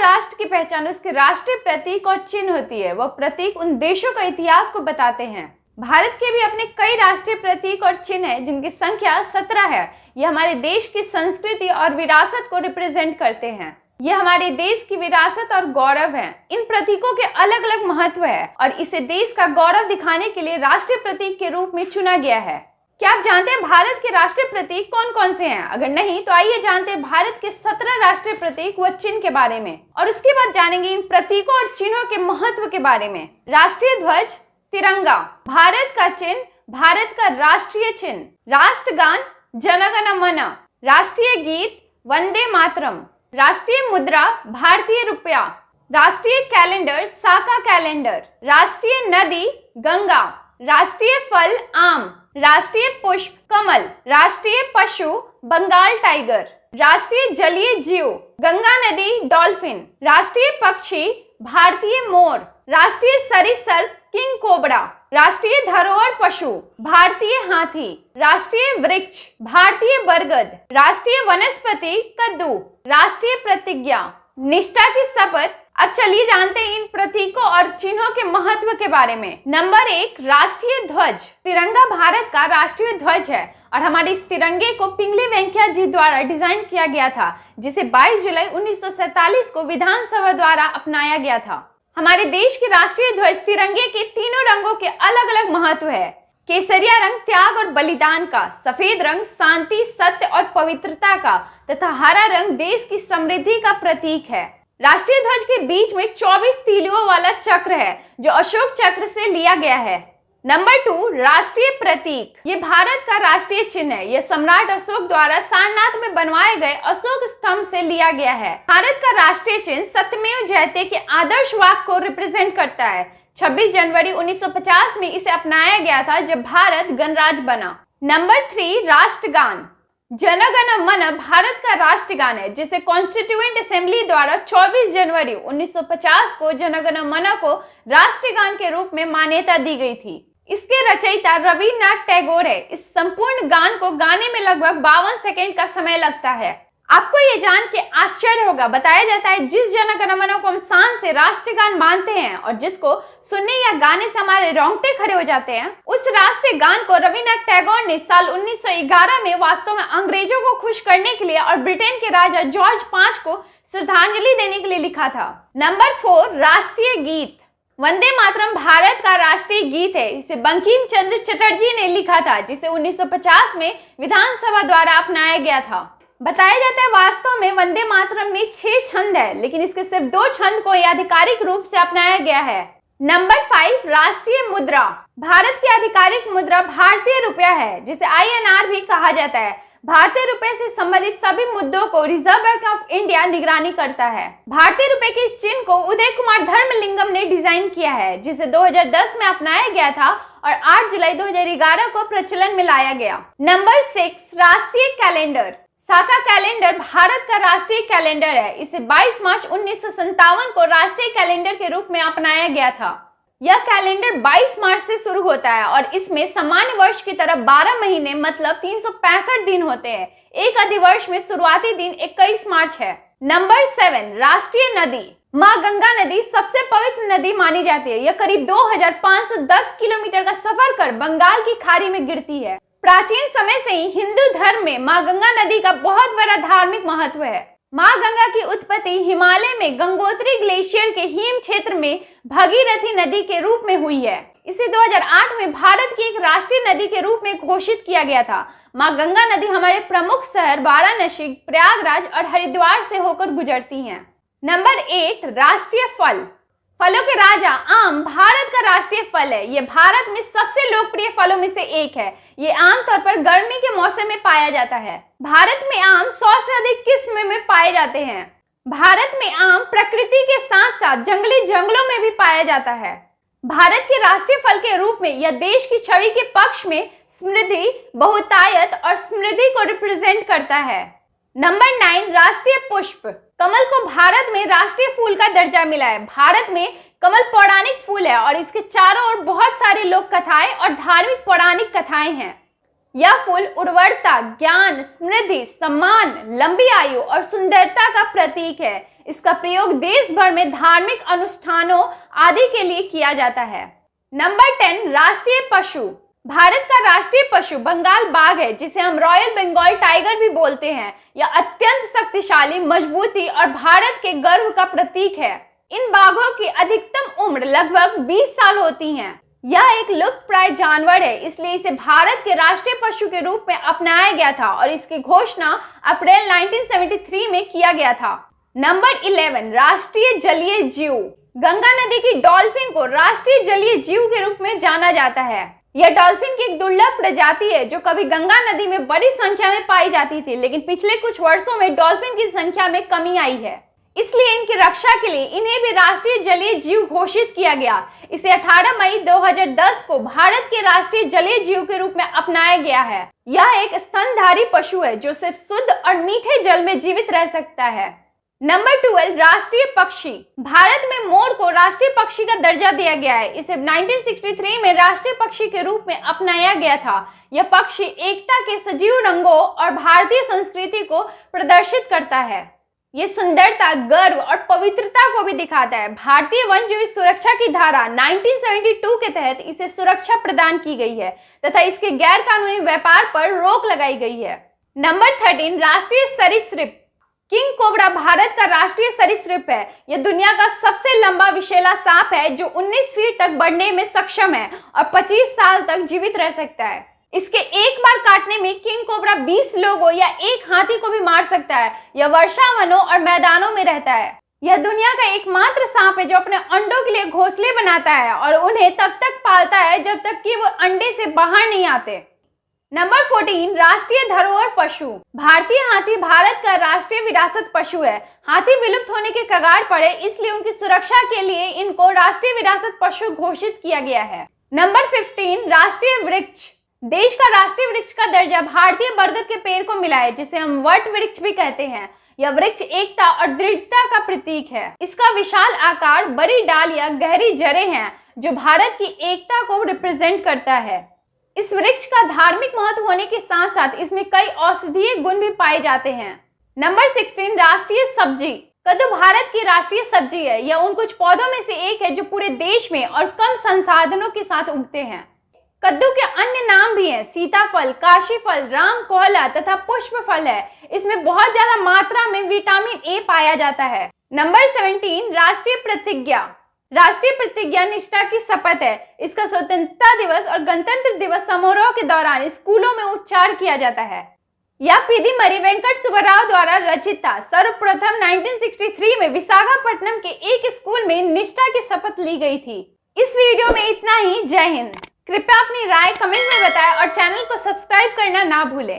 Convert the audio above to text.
राष्ट्र की पहचान उसके राष्ट्रीय प्रतीक और चिन्ह होती है। वह प्रतीक उन देशों का इतिहास को बताते हैं। भारत के भी अपने कई राष्ट्रीय प्रतीक और चिन्ह हैं, जिनकी संख्या 17 है। ये हमारे देश की संस्कृति और विरासत को रिप्रेजेंट करते हैं। ये हमारे देश की विरासत और गौरव है। इन प्रतीकों के अलग अलग महत्व है और इसे देश का गौरव दिखाने के लिए राष्ट्रीय प्रतीक के रूप में चुना गया है। क्या आप जानते हैं भारत के राष्ट्रीय प्रतीक कौन कौन से हैं? अगर नहीं तो आइए जानते हैं भारत के 17 राष्ट्रीय प्रतीक व चिन्ह के बारे में, और उसके बाद जानेंगे इन प्रतीकों और चिन्हों के महत्व के बारे में। राष्ट्रीय ध्वज तिरंगा, भारत का चिन्ह, भारत का राष्ट्रीय चिन्ह। राष्ट्रगान जन गण मन, राष्ट्रीय गीत वंदे मातरम, राष्ट्रीय मुद्रा भारतीय रुपया, राष्ट्रीय कैलेंडर साका कैलेंडर, राष्ट्रीय नदी गंगा, राष्ट्रीय फल आम, राष्ट्रीय पुष्प कमल, राष्ट्रीय पशु बंगाल टाइगर, राष्ट्रीय जलीय जीव गंगा नदी डॉल्फिन, राष्ट्रीय पक्षी भारतीय मोर, राष्ट्रीय सरीसृप किंग कोबरा, राष्ट्रीय धरोहर पशु भारतीय हाथी, राष्ट्रीय वृक्ष भारतीय बरगद, राष्ट्रीय वनस्पति कद्दू, राष्ट्रीय प्रतिज्ञा निष्ठा की शपथ। अब चलिए जानते हैं इन प्रतीकों और चिन्हों के महत्व के बारे में। नंबर 1, राष्ट्रीय ध्वज। तिरंगा भारत का राष्ट्रीय ध्वज है और हमारे इस तिरंगे को पिंगली वेंकैया जी द्वारा डिजाइन किया गया था, जिसे 22 जुलाई 1947 को विधानसभा द्वारा अपनाया गया था। हमारे देश के राष्ट्रीय ध्वज तिरंगे के तीनों रंगों के अलग अलग महत्व है। केसरिया रंग त्याग और बलिदान का, सफेद रंग शांति सत्य और पवित्रता का तथा हरा रंग देश की समृद्धि का प्रतीक है। राष्ट्रीय ध्वज के बीच में 24 तीलियों वाला चक्र है, जो अशोक चक्र से लिया गया है। नंबर 2, राष्ट्रीय प्रतीक। ये भारत का राष्ट्रीय चिन्ह है। यह सम्राट अशोक द्वारा सारनाथ में बनवाए गए अशोक स्तंभ से लिया गया है। भारत का राष्ट्रीय चिन्ह सत्यमेव जयते के आदर्श वाक्य को रिप्रेजेंट करता है। 26 जनवरी 1950 में इसे अपनाया गया था, जब भारत गणराज्य बना। नंबर 3, राष्ट्रगान। जन गण मन भारत का राष्ट्रगान है, जिसे कॉन्स्टिट्यूएंट असेंबली द्वारा 24 जनवरी 1950 को जन गण मन को राष्ट्रगान के रूप में मान्यता दी गई थी। इसके रचयिता रविन्द्रनाथ टैगोर है। इस संपूर्ण गान को गाने में लगभग 52 सेकंड का समय लगता है। आपको ये जान के आश्चर्य होगा, बताया जाता है जिस जन गण मन को हम शान से राष्ट्रगान मानते हैं और जिसको सुनने या गाने से हमारे रोंगटे खड़े हो जाते हैं, उस राष्ट्रीय गान को रविन्द्रनाथ टैगोर ने साल 1911 में वास्तव में अंग्रेजों को खुश करने के लिए और ब्रिटेन के राजा जॉर्ज 5 को श्रद्धांजलि देने के लिए लिखा था। नंबर 4, राष्ट्रीय गीत। वंदे मातरम भारत का राष्ट्रीय गीत है। इसे बंकिम चंद्र चटर्जी ने लिखा था, जिसे 1950 में विधानसभा द्वारा अपनाया गया था। बताया जाता है वास्तव में वंदे मातरम में 6 छंद है, लेकिन इसके सिर्फ 2 छंद को आधिकारिक रूप से अपनाया गया है। नंबर 5, राष्ट्रीय मुद्रा। भारत की आधिकारिक मुद्रा भारतीय रुपया है, जिसे INR भी कहा जाता है। भारतीय रुपए से संबंधित सभी मुद्दों को रिजर्व बैंक ऑफ इंडिया निगरानी करता है। भारतीय रुपए के इस चिन्ह को उदय कुमार धर्मलिंगम ने डिजाइन किया है, जिसे 2010 में अपनाया गया था और 8 जुलाई 2011 को प्रचलन में लाया गया। नंबर 6, राष्ट्रीय कैलेंडर। साका कैलेंडर भारत का राष्ट्रीय कैलेंडर है। इसे 22 मार्च 1957 को राष्ट्रीय कैलेंडर के रूप में अपनाया गया था। यह कैलेंडर 22 मार्च से शुरू होता है और इसमें सामान्य वर्ष की तरह 12 महीने मतलब 365 दिन होते हैं। एक अधिवर्ष में शुरुआती दिन 21 मार्च है। नंबर 7, राष्ट्रीय नदी। माँ गंगा नदी सबसे पवित्र नदी मानी जाती है। यह करीब 2510 किलोमीटर का सफर कर बंगाल की खाड़ी में गिरती है। प्राचीन समय से ही हिंदू धर्म में माँ गंगा नदी का बहुत बड़ा धार्मिक महत्व है। माँ गंगा की उत्पत्ति हिमालय में गंगोत्री ग्लेशियर के हिम क्षेत्र में भगीरथी नदी के रूप में हुई है। इसे 2008 में भारत की एक राष्ट्रीय नदी के रूप में घोषित किया गया था। माँ गंगा नदी हमारे प्रमुख शहर वाराणसी, प्रयागराज और हरिद्वार से होकर गुजरती है। नंबर 8, राष्ट्रीय फल। फलों के राजा आम भारत का राष्ट्रीय फल है। ये भारत में सबसे लोकप्रिय फलों में से एक है। ये आमतौर पर गर्मी के मौसम में पाया जाता है। भारत में आम 100 से अधिक किस्म में पाए जाते हैं। भारत में आम प्रकृति के साथ साथ जंगली जंगलों में भी पाया जाता है। भारत के राष्ट्रीय फल के रूप में यह देश की छवि के पक्ष में समृद्धि, बहुतायत और समृद्धि को रिप्रेजेंट करता है। नंबर 9, राष्ट्रीय पुष्प। कमल को भारत में राष्ट्रीय फूल का दर्जा मिला है। भारत में कमल पौराणिक फूल है और इसके चारों ओर बहुत सारी लोक कथाएं और धार्मिक पौराणिक कथाएं हैं। यह फूल उर्वरता, ज्ञान, समृद्धि, सम्मान, लंबी आयु और सुंदरता का प्रतीक है। इसका प्रयोग देश भर में धार्मिक अनुष्ठानों आदि के लिए किया जाता है। नंबर 10, राष्ट्रीय पशु। भारत का राष्ट्रीय पशु बंगाल बाघ है, जिसे हम रॉयल बंगाल टाइगर भी बोलते हैं। यह अत्यंत शक्तिशाली, मजबूती और भारत के गर्व का प्रतीक है। इन बाघों की अधिकतम उम्र लगभग 20 साल होती है। यह एक लुप्तप्राय जानवर है, इसलिए इसे भारत के राष्ट्रीय पशु के रूप में अपनाया गया था और इसकी घोषणा अप्रैल 1973 में किया गया था। नंबर 11, राष्ट्रीय जलीय जीव। गंगा नदी की डॉल्फिन को राष्ट्रीय जलीय जीव के रूप में जाना जाता है। यह डॉल्फिन की एक दुर्लभ प्रजाति है जो कभी गंगा नदी में बड़ी संख्या में पाई जाती थी, लेकिन पिछले कुछ वर्षों में डॉल्फिन की संख्या में कमी आई है। इसलिए इनकी रक्षा के लिए इन्हें भी राष्ट्रीय जलीय जीव घोषित किया गया। इसे 18 मई 2010 को भारत के राष्ट्रीय जलीय जीव के रूप में अपनाया गया है। यह एक स्तनधारी पशु है जो सिर्फ शुद्ध और मीठे जल में जीवित रह सकता है। नंबर 12, राष्ट्रीय पक्षी। भारत में मोर को राष्ट्रीय पक्षी का दर्जा दिया गया है। इसे 1963 में राष्ट्रीय पक्षी के रूप में अपनाया गया था। यह पक्षी एकता के सजीव रंगों और भारतीय संस्कृति को प्रदर्शित करता है। ये सुंदरता, गर्व और पवित्रता को भी दिखाता है। भारतीय वन्यजीव सुरक्षा की धारा 1972 के तहत इसे सुरक्षा प्रदान की गई है तथा इसके गैर कानूनी व्यापार पर रोक लगाई गई है। नंबर 13, राष्ट्रीय सरीसृप। किंग कोबरा भारत का राष्ट्रीय सरीसृप है। यह दुनिया का सबसे लंबा विषैला सांप है जो 19 फीट तक बढ़ने में सक्षम है और 25 साल तक जीवित रह सकता है। इसके एक बार काटने में किंग कोबरा 20 लोगों या एक हाथी को भी मार सकता है। यह वर्षा वनों और मैदानों में रहता है। यह दुनिया का एकमात्र सांप है जो अपने अंडों के लिए घोंसले बनाता है और उन्हें तब तक पालता है जब तक कि वो अंडे से बाहर नहीं आते। नंबर 14, राष्ट्रीय धरोहर पशु। भारतीय हाथी भारत का राष्ट्रीय विरासत पशु है। हाथी विलुप्त होने के कगार पर है, इसलिए उनकी सुरक्षा के लिए इनको राष्ट्रीय विरासत पशु घोषित किया गया है। नंबर 15, राष्ट्रीय वृक्ष। देश का राष्ट्रीय वृक्ष का दर्जा भारतीय बरगद के पेड़ को मिला है, जिसे हम वट वृक्ष भी कहते हैं। यह वृक्ष एकता और दृढ़ता का प्रतीक है। इसका विशाल आकार, बड़ी डाल या गहरी जड़ें हैं जो भारत की एकता को रिप्रेजेंट करता है। इस वृक्ष का धार्मिक महत्व होने के साथ साथ इसमें कई औषधीय गुण भी पाए जाते हैं। नंबर 16, राष्ट्रीय सब्जी। कद्दू भारत की राष्ट्रीय सब्जी है। यह उन कुछ पौधों में से एक है जो पूरे देश में और कम संसाधनों के साथ उगते हैं। कद्दू के अन्य नाम भी हैं, सीताफल, काशी फल, राम कोहला तथा पुष्प फल है। इसमें बहुत ज्यादा मात्रा में विटामिन ए पाया जाता है। नंबर 17, राष्ट्रीय प्रतिज्ञा। राष्ट्रीय प्रतिज्ञा निष्ठा की शपथ है। इसका स्वतंत्रता दिवस और गणतंत्र दिवस समारोह के दौरान स्कूलों में उच्चार किया जाता है। यह पीदीमरी वेंकट सुब्बाराव द्वारा रचित था। सर्वप्रथम 1963 में विशाखापट्टनम के एक स्कूल में निष्ठा की शपथ ली गई थी। इस वीडियो में इतना ही। जय हिंद। कृपया अपनी राय कमेंट में बताएं और चैनल को सब्सक्राइब करना ना भूलें।